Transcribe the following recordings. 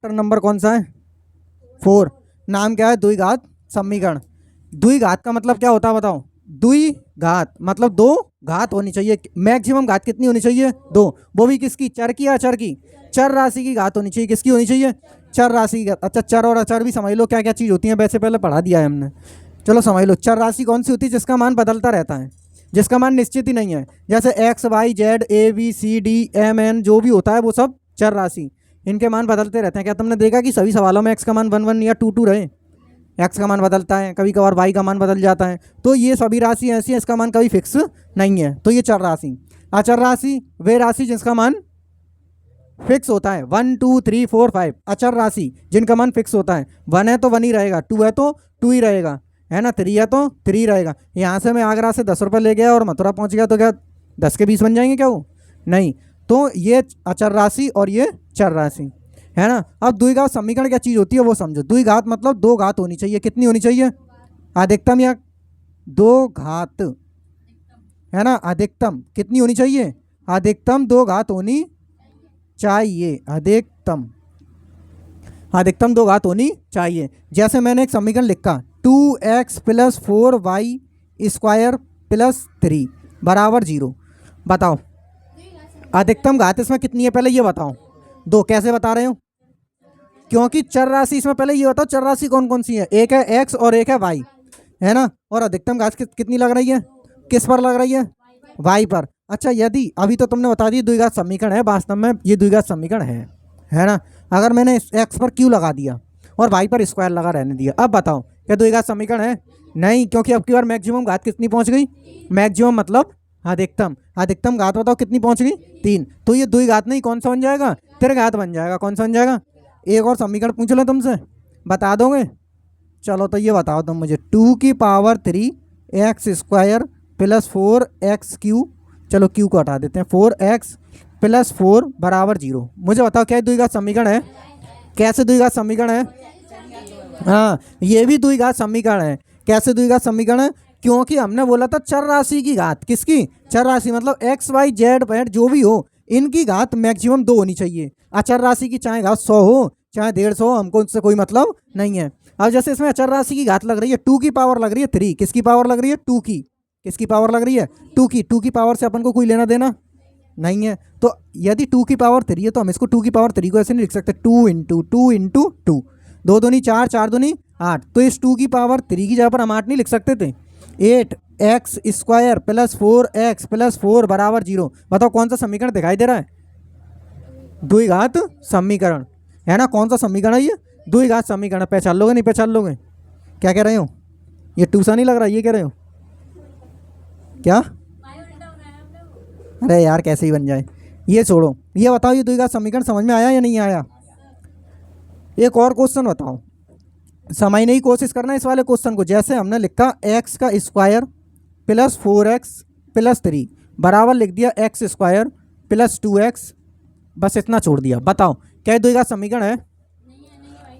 Chapter number कौन सा है? 4। नाम क्या है? द्विघात समीकरण। द्विघात का मतलब क्या होता है बताओ? द्विघात मतलब दो घात होनी चाहिए। मैक्सिमम घात कितनी होनी चाहिए? 2। वो भी किसकी? चर की या अचर की? चर राशि की घात होनी चाहिए। किसकी होनी चाहिए? चर राशि की घात। अच्छा, चर और अचर भी समझ लो क्या क्या चीज़ होती है, वैसे पहले पढ़ा दिया है हमने। चलो समझ लो, चर राशि कौन सी होती है? जिसका मान बदलता रहता है, जिसका मान निश्चित ही नहीं है। जैसे X Y Z A B C D M N जो भी होता है वो सब चर राशि, इनके मान बदलते रहते हैं। क्या तुमने देखा कि सभी सवालों में एक्स का मान 1 1 या 2 2 रहे? एक्स का मान बदलता है, कभी कभार वाई का मान बदल जाता है। तो ये सभी राशि ऐसी है इसका मान कभी फिक्स नहीं है, तो ये चर राशि। अचर राशि वे राशि जिसका मान फिक्स होता है, 1 2 3 4 5। अचर राशि जिनका मान फिक्स होता है, 1 है तो 1 ही रहेगा, 2 है तो 2 ही रहेगा, है ना, 3 है तो 3 रहेगा। यहाँ से मैं आगरा से 10 रुपये ले गया और मथुरा पहुँच गया तो क्या 10 के 20 बन जाएंगे क्या? वो नहीं। तो ये अचर राशि और ये चर राशि, है ना। अब द्विघात समीकरण क्या चीज़ होती है वो समझो। द्विघात मतलब दो घात होनी चाहिए। कितनी होनी चाहिए? अधिकतम या दो घात, है ना। अधिकतम कितनी होनी चाहिए? अधिकतम दो घात होनी चाहिए। अधिकतम दो घात होनी चाहिए। जैसे मैंने एक समीकरण लिखा 2x + 4y स्क्वायर + 3 बराबर 0। बताओ अधिकतम घात इसमें कितनी है पहले ये बताओ। 2। कैसे बता रहे हो? क्योंकि चर राशि इसमें पहले ये बताओ चर राशि कौन कौन सी है? एक है एक्स और एक है वाई, है ना। और अधिकतम घात कितनी लग रही है? किस पर लग रही है? वाई पर। अच्छा, यदि अभी तो तुमने बता दी द्विघात समीकरण है, वास्तव में ये द्विघात समीकरण है ना। अगर मैंने एक्स पर क्यू लगा दिया और वाई पर स्क्वायर लगा रहने दिया, अब बताओ क्या द्विघात समीकरण है? नहीं, क्योंकि अब की बार मैक्सिमम घात कितनी पहुंच गई? मैक्सिमम मतलब अधिकतम। अधिकतम घात बताओ कितनी पहुंच गई? 3। तो ये द्विघात नहीं, कौन सा बन जाएगा? त्रिघात बन जाएगा। कौन सा बन जाएगा? एक और समीकरण पूछ लो तुमसे, बता दोगे? चलो तो ये बताओ तुम मुझे, 2⁵ एक्स स्क्वायर + 4x³। चलो क्यू को हटा देते हैं, 4x + 4 बराबर 0। मुझे बताओ क्या द्विघात समीकरण है? कैसे द्विघात समीकरण है? हाँ, ये भी द्विघात समीकरण है। कैसे द्विघात समीकरण है? क्योंकि हमने बोला था चर राशि की घात। किसकी? चर राशि मतलब एक्स वाई जेड पैड जो भी हो, इनकी घात मैक्सिमम 2 होनी चाहिए। अचर राशि की चाहे घात 100 हो चाहे 150 हो, हमको उससे कोई मतलब नहीं है। अब जैसे इसमें अचर राशि की घात लग रही है, 2 की पावर लग रही है 3। किसकी पावर लग रही है? 2 की। किसकी पावर लग रही है? 2 की। 2 की पावर से अपन को कोई लेना देना नहीं है। तो यदि 2 की पावर 3 है तो हम इसको 2 की पावर 3 को ऐसे नहीं लिख सकते, 2 × 2 × 2। 2 दूनी 4, 4 दूनी 8। तो इस 2 की पावर 3 की जगह पर हम 8 नहीं लिख सकते थे? 8x² + 4x + 4 बराबर 0। बताओ कौन सा समीकरण दिखाई दे रहा है? द्विघात समीकरण, है ना। कौन सा समीकरण है ये? द्विघात समीकरण। पहचान लोगे नहीं पहचान लोगे? क्या कह रहे हो? ये टूसा नहीं लग रहा? ये कह रहे हो क्या? अरे यार कैसे ही बन जाए, ये छोड़ो। ये बताओ ये द्विघात समीकरण समझ में आया या नहीं आया? एक और क्वेश्चन बताओ, समझने की कोशिश करना इस वाले क्वेश्चन को। जैसे हमने लिखा x² + 4x + 3 बराबर लिख दिया x² + 2x, बस इतना छोड़ दिया। बताओ क्या द्विघात समीकरण है?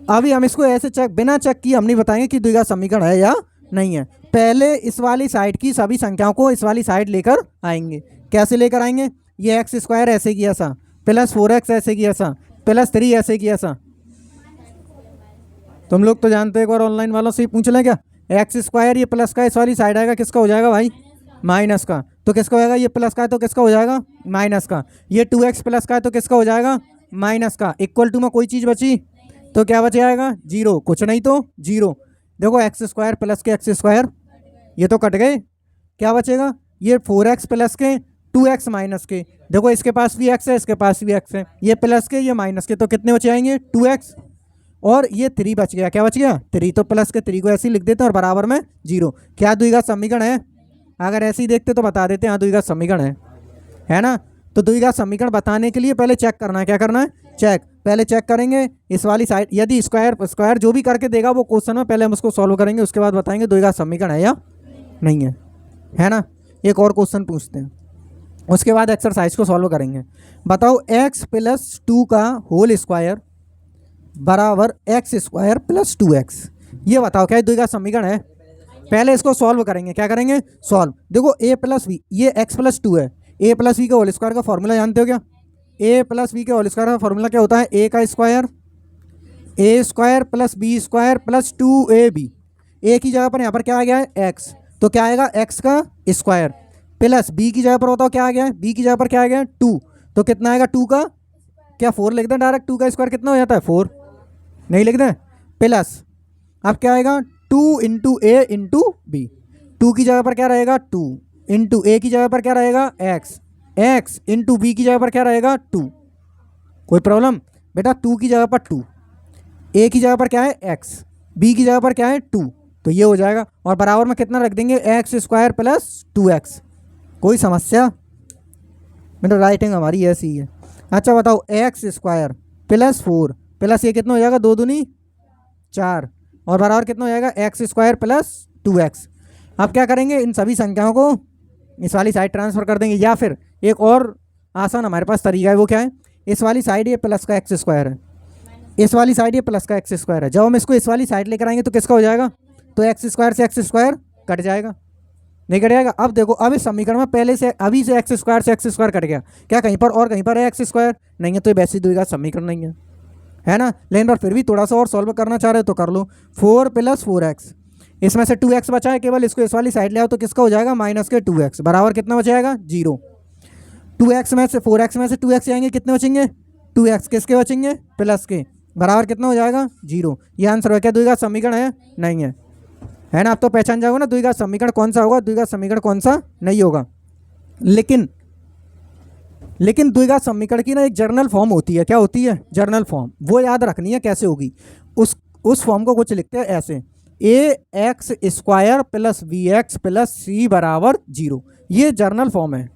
अभी हम इसको ऐसे चेक बिना चेक किए हम नहीं बताएंगे कि द्विघात समीकरण है या नहीं है। पहले इस वाली साइड की सभी संख्याओं को इस वाली साइड लेकर आएंगे। कैसे लेकर आएंगे? ये x² ऐसे किया सा, + 4x ऐसे किया सा, + 3 ऐसे किया सा। तुम लोग तो जानते हो, एक बार ऑनलाइन वालों से ही पूछ लें क्या। x² ये प्लस का इस वाली साइड आएगा, किसका हो जाएगा भाई? माइनस का। तो किसका हो जाएगा? ये प्लस का है तो किसका हो जाएगा? माइनस का। ये 2x प्लस का है तो किसका हो जाएगा? माइनस का। इक्वल टू में कोई चीज़ बची तो क्या बच जाएगा? 0। कुछ नहीं तो 0। देखो x² प्लस के x² ये तो कट गए, क्या बचेगा? ये 4x प्लस के 2x माइनस के। देखो इसके पास भी x है इसके पास भी x है, ये प्लस के ये माइनस के, तो कितने बच जाएंगे? 2x। और ये 3 बच गया। क्या बच गया? 3। तो प्लस के 3 को ऐसे ही लिख देते हैं और बराबर में 0। क्या द्विघात समीकरण है? अगर ऐसे ही देखते तो बता देते हाँ द्विघात समीकरण है ना। तो द्विघात समीकरण बताने के लिए पहले चेक करना है। क्या करना है? चेक। पहले चेक करेंगे इस वाली साइड, यदि स्क्वायर जो भी करके देगा वो क्वेश्चन में, पहले हम उसको सॉल्व करेंगे, उसके बाद बताएंगे द्विघात समीकरण है या नहीं है ना। एक और क्वेश्चन पूछते हैं, उसके बाद एक्सरसाइज को सॉल्व करेंगे। बताओ x + 2 का होल स्क्वायर बराबर x² + 2x। ये बताओ क्या द्विघात समीकरण है? पहले इसको सॉल्व करेंगे। क्या करेंगे? सॉल्व। देखो a + b, ये x + 2 है। a + b के होल स्क्वायर का फॉर्मूला जानते हो क्या? a + b के होल स्क्वायर का फॉर्मूला क्या होता है? a का स्क्वायर A square plus B square plus 2ab। A की जगह पर यहाँ पर क्या आ गया है एक्स, तो क्या आएगा एक्स का स्क्वायर, प्लस बी की जगह पर बताओ क्या आ गया है, बी की जगह पर क्या आ गया है 2, तो कितना आएगा 2 का क्या 4 लिख दें डायरेक्ट, 2 का स्क्वायर कितना हो जाता है 4, नहीं लिख दें, प्लस अब क्या आएगा 2 इंटू ए इंटू बी, 2 की जगह पर क्या रहेगा 2 इंटू ए की जगह पर क्या रहेगा एक्स, एक्स इंटू बी की जगह पर क्या रहेगा 2। कोई प्रॉब्लम बेटा, 2 की जगह पर 2, ए की जगह पर क्या है एक्स, बी की जगह पर क्या है 2, तो ये हो जाएगा, और बराबर में कितना रख देंगे एक्स स्क्वायर प्लस 2x। कोई समस्या बेटा, राइटिंग हमारी ऐसी ही है। अच्छा बताओ एक्स स्क्वायर प्लस 4 प्लस ये कितना हो जाएगा 2 दूनी 4, और बराबर कितना हो जाएगा एक्स स्क्वायर प्लस 2x। अब क्या करेंगे, इन सभी संख्याओं को इस वाली साइड ट्रांसफ़र कर देंगे, या फिर एक और आसान हमारे पास तरीका है, वो क्या है, इस वाली साइड ये प्लस का एक्स स्क्वायर है, इस वाली साइड ये प्लस का एक्स स्क्वायर है, जब हम इसको इस वाली साइड लेकर आएंगे तो किसका हो जाएगा, तो एक्स स्क्वायर से एक्स स्क्वायर कट जाएगा, नहीं कट जाएगा। अब देखो, अब इस समीकरण में पहले से अभी से एक्स स्क्वायर कट गया, क्या कहीं पर और कहीं पर है एक्स स्क्वायर नहीं है, तो ये वैसे द्विघात समीकरण नहीं है ना। लेकिन पर फिर भी थोड़ा सा और सॉल्व करना चाह रहे हो तो कर लो, 4 प्लस 4x, इसमें से 2x बचा है केवल, इसको इस वाली साइड ले आओ तो किसका हो जाएगा माइनस के 2x, बराबर कितना बचाएगा 0। 2x में से 4x में से 2x जाएंगे, कितने बचेंगे 2x, किसके बचेंगे प्लस के, बराबर कितना हो जाएगा 0। ये आंसर है क्या, द्विघात समीकरण है नहीं है ना। आप तो पहचान जाओगे ना द्विघात समीकरण कौन सा होगा, द्विघात समीकरण कौन सा नहीं होगा। लेकिन द्विघात समीकरण की ना एक जर्नल फॉर्म होती है, क्या होती है जर्नल फॉर्म, वो याद रखनी है कैसे होगी। उस फॉर्म को कुछ लिखते हैं ऐसे, A X square plus B X plus C बराबर 0, ये जर्नल फॉर्म है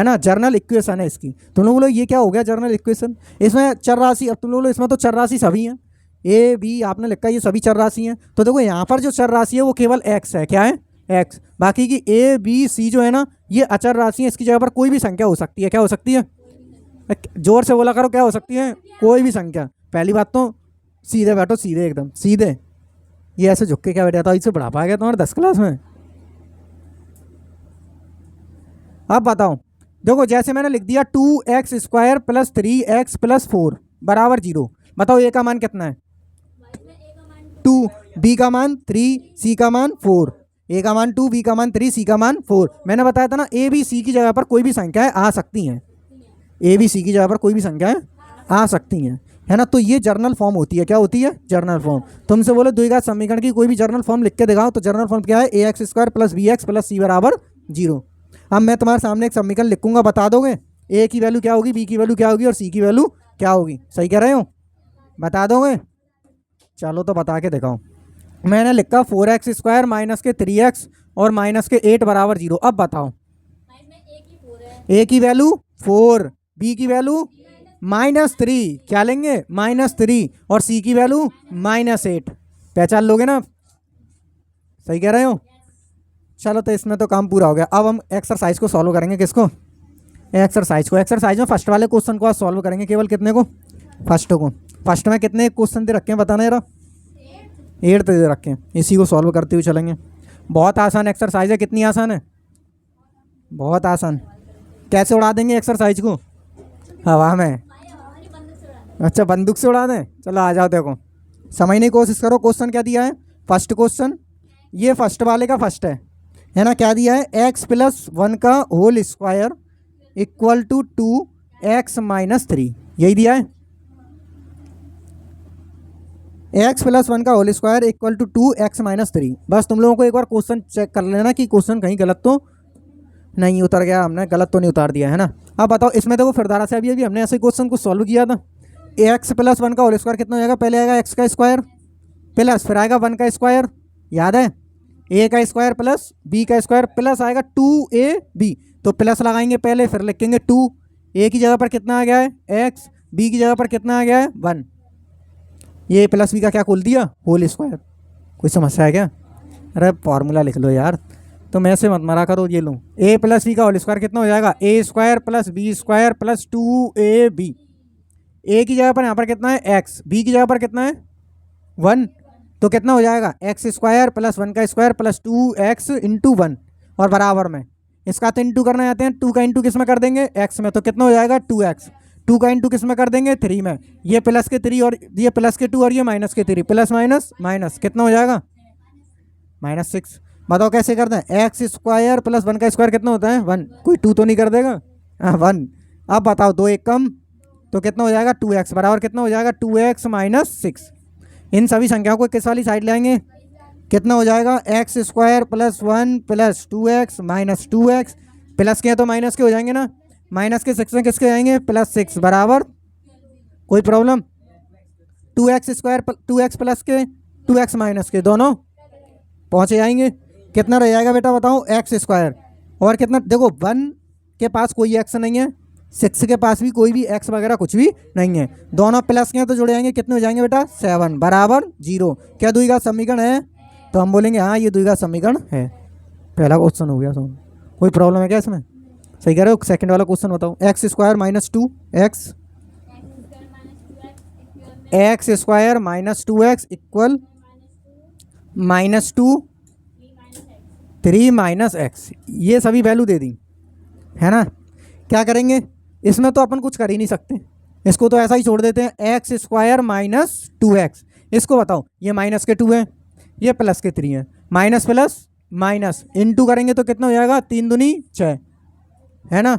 ना, जर्नल इक्वेशन है इसकी। तुम लोग बोलो ये क्या हो गया जर्नल इक्वेशन, इसमें चर राशि, अब तुम लोग इसमें तो चर राशि सभी हैं, ए बी आपने लिखा है ये सभी चर राशि हैं, तो देखो यहाँ पर जो चर राशि है वो केवल एक्स है, क्या है एक्स, बाकी की ए बी सी जो है ना ये अचर राशि है, इसकी जगह पर कोई भी संख्या हो सकती है, क्या हो सकती है, जोर से बोला करो क्या हो सकती है, कोई भी संख्या। पहली बात तो सीधे बैठो, सीधे एकदम सीधे, ये ऐसे झुक के क्या बैठा था, इसे बढ़ा पाएगा तुम्हारे 10 क्लास में। अब बताओ, देखो जैसे मैंने लिख दिया 2x square plus 3x plus 4 बराबर 0, बताओ ए का मान कितना है 2, बी का मान 3, सी का मान 4, ए का मान 2, बी का मान 3, सी का मान 4। मैंने बताया था ना ए बी सी की जगह पर कोई भी संख्याएं आ सकती हैं, ए बी सी की जगह पर कोई भी संख्याएं आ सकती हैं, है ना। तो ये जर्नल फॉर्म होती है, क्या होती है जर्नल फॉर्म। तुमसे बोलो द्विघात समीकरण की कोई भी जर्नल फॉर्म लिख के दिखाओ, तो जर्नल फॉर्म क्या है, A X square plus B X plus C बराबर 0। अब मैं तुम्हारे सामने एक समीकरण लिखूंगा, बता दोगे ए की वैल्यू क्या होगी, बी की वैल्यू क्या होगी और सी की वैल्यू क्या होगी, सही कह रहे हो, बता दोगे, चलो तो बता के दिखाओ। मैंने लिखा 4x स्क्वायर माइनस के 3x और माइनस के 8 बराबर 0। अब बताओ ए की वैल्यू 4, बी की वैल्यू -3, क्या लेंगे -3, और सी की वैल्यू -8, पहचान लोगे ना, सही कह रहे हो। चलो तो इसमें तो काम पूरा हो गया। अब हम एक्सरसाइज को सॉल्व करेंगे, किसको, एक्सरसाइज में फर्स्ट वाले क्वेश्चन को आज सॉल्व करेंगे, केवल कितने को, फर्स्ट को। फर्स्ट में कितने क्वेश्चन दे रखे हैं बताना जरा, 8 दे रखे हैं, इसी को सॉल्व करते हुए चलेंगे। बहुत आसान एक्सरसाइज है, कितनी आसान है, बहुत आसान। कैसे उड़ा देंगे एक्सरसाइज को, हवा में, अच्छा बंदूक से उड़ा दें, चलो आ जाओ, देखो समझने की कोशिश करो। क्वेश्चन क्या दिया है, फर्स्ट क्वेश्चन, ये फर्स्ट वाले का फर्स्ट है ना, क्या दिया है, x प्लस 1 का whole square equal to 2x minus 3, यही दिया है, x प्लस 1 का whole square equal to 2x minus 3। बस तुम लोगों को एक बार क्वेश्चन चेक कर लेना कि क्वेश्चन कहीं गलत तो नहीं उतर गया, हमने गलत तो नहीं उतार दिया है ना। अब बताओ इसमें देखो फिर दोबारा से अभी हमने ऐसे क्वेश्चन को सॉल्व किया था, x प्लस 1 का होल स्क्वायर कितना हो जाएगा, पहले आएगा x का स्क्वायर प्लस फिर आएगा 1 का स्क्वायर, याद है, a का स्क्वायर प्लस b का स्क्वायर प्लस आएगा 2ab, तो प्लस लगाएंगे पहले फिर लिखेंगे 2, a की जगह पर कितना आ गया है x, b की जगह पर कितना आ गया है 1, ये प्लस b का क्या खोल दिया होल स्क्वायर। कोई समस्या है क्या, अरे फॉर्मूला लिख लो यार, तो मैं ऐसे मत मरा करो। ये लूँ a प्लस बी का होल स्क्वायर कितना हो जाएगा, a square plus B square plus 2ab, a की जगह पर यहाँ पर कितना है x, b की जगह पर कितना है 1, तो कितना हो जाएगा एक्स स्क्वायर प्लस 1 का स्क्वायर प्लस 2x इंटू 1, और बराबर में इसका तो इंटू करना चाहते हैं, 2 का इंटू किस में कर देंगे x में, तो कितना हो जाएगा 2x। टू का इंटू किस में कर देंगे, 3 में। ये प्लस के 3 और ये प्लस के 2 और ये माइनस के 3, प्लस माइनस माइनस कितना हो जाएगा, -6। बताओ कैसे करते हैं, एक्स स्क्वायर प्लस 1 का स्क्वायर कितना होता है, 1। कोई 2 तो नहीं कर देगा, हाँ 1। अब बताओ 2 एक कम तो कितना हो जाएगा, 2x बराबर कितना हो जाएगा, 2x - 6। इन सभी संख्याओं को किस वाली साइड लाएंगे, कितना हो जाएगा, x square plus 1 plus 2x - 2x, plus के हैं तो माइनस के हो जाएंगे ना, माइनस के 6 में किसके जाएंगे, +6 बराबर, कोई problem, 2x square 2x plus के 2x माइनस के दोनों पहुँचे जाएंगे। कितना रह जाएगा बेटा बताओ, एक्स स्क्वायर और कितना, देखो 1 के पास कोई एक्स नहीं है, 6 के पास भी कोई भी एक्स वगैरह कुछ भी नहीं है, दोनों प्लस के हैं तो जुड़ जाएंगे, कितने हो जाएंगे बेटा, 7 बराबर 0। क्या द्विघात समीकरण है, तो हम बोलेंगे हाँ ये द्विघात समीकरण है। पहला क्वेश्चन हो गया सोन, कोई प्रॉब्लम है क्या इसमें, सही कह रहे हो। सेकंड वाला क्वेश्चन बताओ, x square -2x equal -2 3 - x, ये सभी वैल्यू दे दी है ना। क्या करेंगे, इसमें तो अपन कुछ कर ही नहीं सकते, इसको तो ऐसा ही छोड़ देते हैं, एक्स स्क्वायर -2x। इसको बताओ, ये माइनस के 2 है, ये प्लस के 3 है, माइनस प्लस माइनस इंटू करेंगे तो कितना हो जाएगा, 3 दूनी 6 है ना।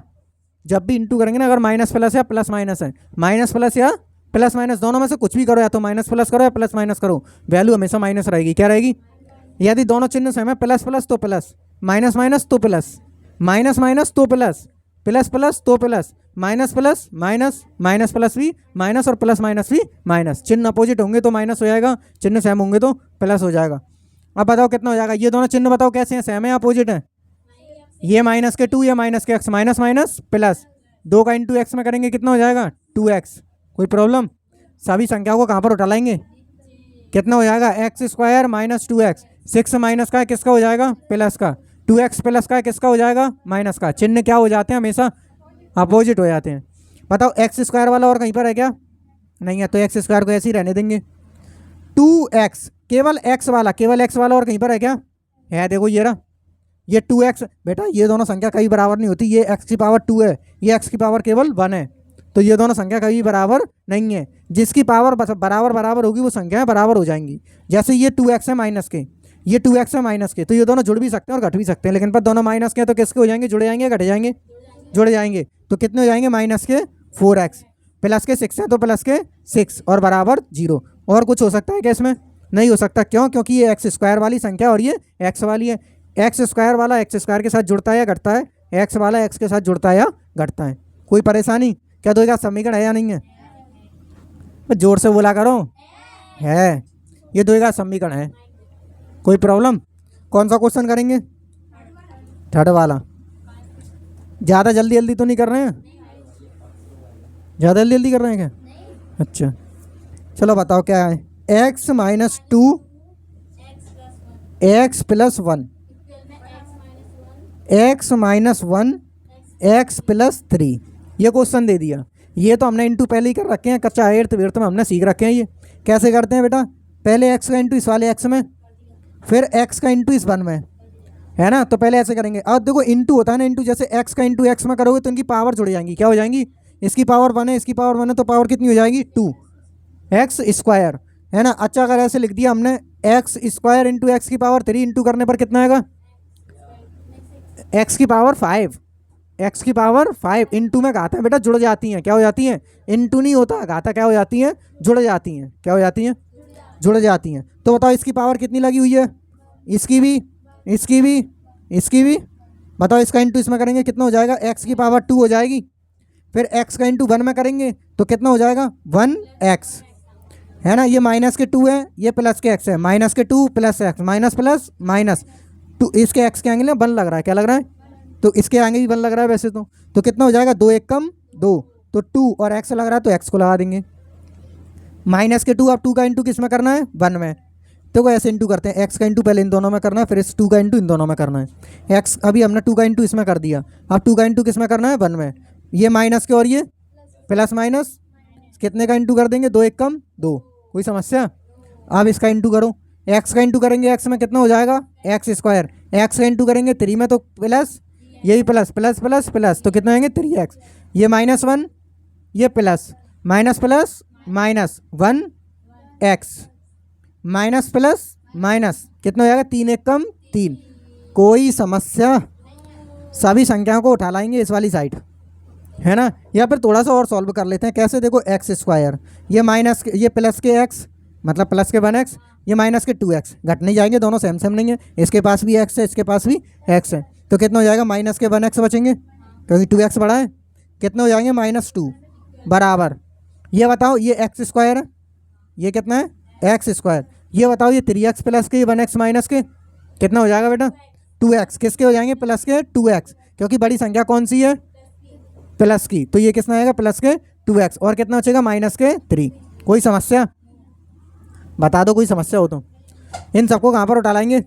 जब भी इंटू करेंगे ना, अगर माइनस प्लस या प्लस माइनस है, माइनस प्लस या प्लस माइनस दोनों में से कुछ भी करो, या तो माइनस प्लस करो या प्लस माइनस करो, वैल्यू हमेशा माइनस रहेगी। क्या रहेगी, यदि दोनों चिन्ह सेम है, प्लस प्लस तो प्लस, माइनस माइनस तो प्लस, माइनस माइनस तो प्लस, प्लस प्लस तो plus, minus plus minus, minus plus भी माइनस और प्लस माइनस भी माइनस। चिन्ह अपोजिट होंगे तो माइनस हो जाएगा, चिन्ह सेम होंगे तो प्लस हो जाएगा। अब बताओ कितना हो जाएगा, ये दोनों चिन्ह बताओ कैसे हैं, सेम है या अपोजिट है, ये माइनस के 2 या माइनस के x, माइनस माइनस प्लस, 2 का इंटू एक्स में करेंगे कितना हो जाएगा, 2x। कोई प्रॉब्लम, सभी संख्याओं को कहाँ पर उठा लाएंगे, कितना हो जाएगा, एक्स स्क्वायर -2x, 6 माइनस का है किसका हो जाएगा, प्लस का, 2x प्लस का है किसका हो जाएगा, माइनस का। चिन्ह क्या हो जाते हैं, हमेशा अपोजिट हो जाते हैं। बताओ एक्स स्क्वायर वाला और कहीं पर है क्या, नहीं है, तो एक्स स्क्वायर को ऐसे ही रहने देंगे। 2x केवल x वाला और कहीं पर है क्या, है, देखो ये रहा, ये 2x। बेटा ये दोनों संख्या कभी बराबर नहीं होती, ये x की पावर 2 है, ये x की पावर केवल 1 है, तो ये दोनों संख्या कभी बराबर नहीं है। जिसकी पावर बराबर बराबर होगी वो संख्याएं बराबर हो जाएंगी। जैसे ये 2x है माइनस के, ये 2x है माइनस के, तो ये दोनों जुड़ भी सकते हैं और घट भी सकते हैं, लेकिन पर दोनों माइनस के हैं तो किसके हो जाएंगे, जुड़े जाएंगे, घट जाएंगे, जुड़ जाएंगे। तो कितने हो जाएंगे, -के 4x, प्लस के 6 हैं तो प्लस के 6 और बराबर 0। और कुछ हो सकता है क्या इसमें, नहीं हो सकता, क्यों, क्योंकि ये एक्स स्क्वायर वाली संख्या और ये एक्स वाली है। एक्स स्क्वायर वाला एक्स स्क्वायर के साथ जुड़ता है या घटता है, एक्स वाला एक्स के साथ जुड़ता है या घटता है। कोई परेशानी, क्या द्विघात समीकरण है या नहीं है, जोर से बोला करो, है, ये द्विघात समीकरण है। कोई प्रॉब्लम, कौन सा क्वेश्चन करेंगे, थर्ड वाला। ज़्यादा जल्दी जल्दी तो नहीं कर रहे हैं, ज़्यादा जल्दी जल्दी कर रहे हैं क्या, अच्छा चलो बताओ क्या है, x - 2 x + 1 x - 1 x + 3, ये क्वेश्चन दे दिया। ये तो हमने इंटू पहले ही कर रखे हैं, कच्चा 8th में हमने सीख रखे हैं। ये कैसे करते हैं बेटा, पहले x का इंटू इस वाले x में, फिर x का इंटू इस 1 में, है ना। तो पहले ऐसे करेंगे, अब देखो इंटू होता है ना, इंटू जैसे x का इंटू x में करोगे तो इनकी पावर जुड़ जाएंगी, क्या हो जाएंगी, इसकी पावर 1 है, इसकी पावर 1 है, तो पावर कितनी हो जाएगी, 2x स्क्वायर, है ना। अच्छा अगर ऐसे लिख दिया हमने, x स्क्वायर इंटू एक्स की पावर 3 इंटू करने पर कितना आएगा, x की पावर 5, x की पावर 5 इंटू में घाता है बेटा जुड़ जाती हैं, क्या हो जाती हैं, इंटू नहीं होता, घाता क्या हो जाती हैं, जुड़ जाती हैं, क्या हो जाती हैं, जुड़ जाती हैं। तो बताओ इसकी पावर कितनी लगी हुई है, इसकी भी, इसकी भी, इसकी भी। बताओ इसका इंटू इसमें करेंगे कितना हो जाएगा, x की पावर 2 हो जाएगी, फिर x का इंटू 1 में करेंगे तो कितना हो जाएगा, 1x, है ना। ये माइनस के 2 है, ये प्लस के x है, माइनस के 2 plus x, minus plus minus 2, इसके x के एंगल में 1 लग रहा है, क्या लग रहा है, तो इसके आगे भी 1 लग रहा है वैसे तो कितना हो जाएगा, 2 1 कम 2, तो 2 और x लग रहा है तो x को लगा देंगे। माइनस के 2, अब 2 का इंटू किस में करना है, 1 में, तो ऐसे इंटू करते हैं, x का इंटू पहले इन दोनों में करना है, फिर इस 2 का इंटू इन दोनों में करना है। x अभी हमने 2 का इंटू इसमें कर दिया, अब 2 का इंटू किस में करना है, 1 में। ये माइनस के और ये प्लस माइनस कितने का इंटू कर देंगे, 2 1 कम 2, कोई समस्या। अब इसका इंटू करो, x का इंटू करेंगे x में कितना हो जाएगा, एक्स स्क्वायर, x का इंटू करेंगे 3 में तो प्लस, यही प्लस प्लस प्लस प्लस, तो कितना आएंगे 3x। ये -1, ये plus minus plus minus 1x minus plus minus कितना हो जाएगा 3 एक कम 3। कोई समस्या? सभी संख्याओं को उठा लाएंगे इस वाली साइड, है ना। या फिर थोड़ा सा और सॉल्व कर लेते हैं। कैसे? देखो एक्स स्क्वायर, ये माइनस ये प्लस के एक्स मतलब प्लस के 1x, ये माइनस के 2x, घट नहीं जाएंगे, दोनों सेम सेम नहीं है। इसके पास भी x है, इसके पास भी x है, तो कितना हो जाएगा माइनस के 1x बचेंगे क्योंकि 2x बड़ा है। कितने हो जाएंगे -2 बराबर। ये बताओ ये एक्स स्क्वायर है, ये कितना है एक्स स्क्वायर। ये बताओ ये 3x प्लस के 1x माइनस के कितना हो जाएगा बेटा 2x। किसके हो जाएंगे? प्लस के 2x, क्योंकि बड़ी संख्या कौन सी है? प्लस की। तो ये कितना आएगा? प्लस के 2x। और कितना बचेगा? माइनस के 3। कोई समस्या? बता दो कोई समस्या हो तो। इन सबको कहाँ पर उठा लाएंगे?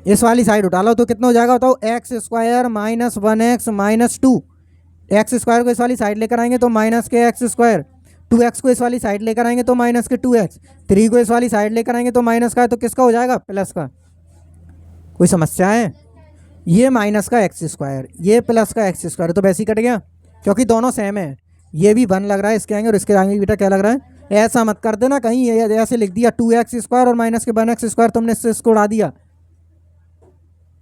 इस वाली साइड उठा लो। तो कितना हो जाएगा बताओ? X square minus 1x minus 2। X square को इस वाली साइड लेकर आएंगे तो माइनस के एक्स स्क्वायर, 2x को इस वाली साइड लेकर आएंगे तो माइनस के 2x, 3 को इस वाली साइड लेकर आएंगे तो माइनस का है, तो किसका हो जाएगा? प्लस का। कोई समस्या है? ये माइनस का एक्स स्क्वायर, ये प्लस का एक्स स्क्वायर, तो वैसे ही कट गया क्योंकि दोनों सेम है। ये भी 1 लग रहा है इसके आगे और इसके आगे बेटा क्या लग रहा है? ऐसा मत कर देना कहीं ऐसे लिख दिया 2x स्क्वायर और माइनस के 1x स्क्वायर, तुमने इसको उड़ा दिया।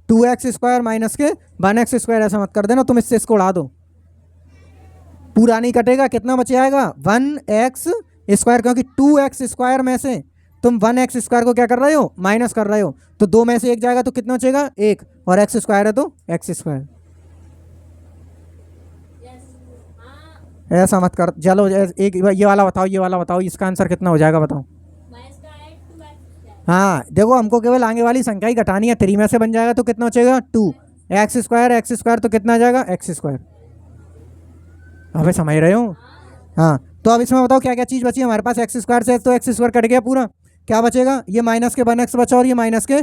2x स्क्वायर माइनस के 1x स्क्वायर ऐसा मत कर देना, तुम इससे इसको उड़ा दो, पूरा नहीं कटेगा। कितना बचे आएगा? 1x स्क्वायर, क्योंकि 2x स्क्वायर में से तुम 1x स्क्वायर को क्या कर रहे हो? माइनस कर रहे हो, तो 2 में से 1 जाएगा तो कितना बचेगा? 1, और x स्क्वायर है तो x स्क्वायर। ऐसा मत कर। चलो एक ये वाला बताओ, ये वाला बताओ, इसका आंसर कितना हो जाएगा बताओ। हाँ देखो हमको केवल आगे वाली संख्या ही घटानी है। 3 में से बन जाएगा तो कितना बचेगा? 2। एक्स स्क्वायर तो कितना आ जाएगा? X square. अबे समझ रहे हो? हाँ तो अब इसमें बताओ क्या क्या चीज़ बची हमारे पास? एक्स स्क्वायर से तो एक्स स्क्वायर कट गया पूरा, क्या बचेगा? ये माइनस के 1x बचा और ये माइनस के,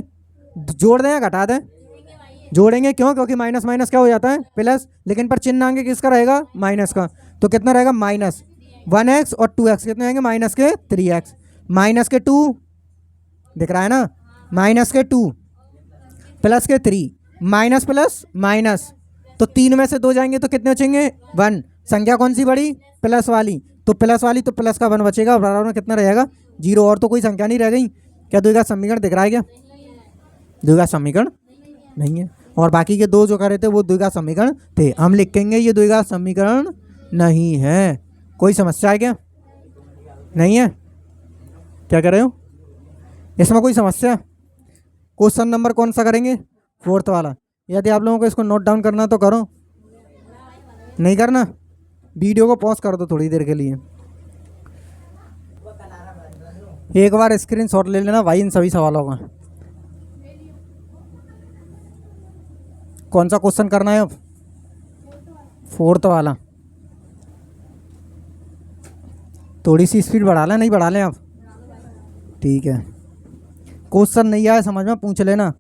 जोड़ दें या घटा दें? जोड़ेंगे। क्यों? क्योंकि माइनस माइनस क्या हो जाता है? प्लस। लेकिन पर चिन्ह आगे किसका रहेगा? माइनस का। तो कितना रहेगा? माइनस 1x और 2x कितने आएंगे? माइनस के 3x, माइनस के 2 दिख रहा है ना, माइनस के 2 प्लस के 3, माइनस प्लस माइनस, तो 3 में से 2 जाएंगे तो कितने बचेंगे? 1। संख्या कौन सी बड़ी? प्लस वाली, तो प्लस वाली तो प्लस का 1 बचेगा, बराबर में कितना रहेगा? 0। और तो कोई संख्या नहीं रह गई। क्या द्विघात समीकरण दिख रहा है? क्या द्विघात समीकरण नहीं है? और बाकी के 2 जो कर रहे थे वो द्विघात समीकरण थे। हम लिखेंगे ये द्विघात समीकरण नहीं है। कोई समस्या है क्या? नहीं है? क्या कर रहे हो? इसमें कोई समस्या? क्वेश्चन नंबर कौन सा करेंगे? 4th वाला। यदि आप लोगों को इसको नोट डाउन करना तो करो, नहीं करना वीडियो को पॉज कर दो थोड़ी देर के लिए। एक बार स्क्रीनशॉट ले लेना भाई इन सभी सवालों का। कौन सा क्वेश्चन करना है अब? 4th वाला। थोड़ी सी स्पीड बढ़ा लें, नहीं बढ़ा लें आप? ठीक है। क्वेश्चन नहीं आया समझ में पूछ लेना।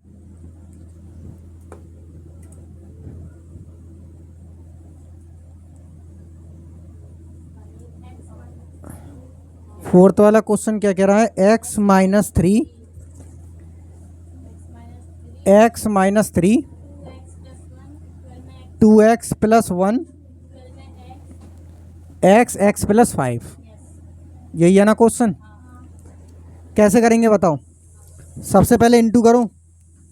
फोर्थ वाला क्वेश्चन क्या कह रहा है? x minus 3 2x plus 1 x plus 5, यही है ना क्वेश्चन? कैसे करेंगे बताओ? सबसे पहले इंटू करो।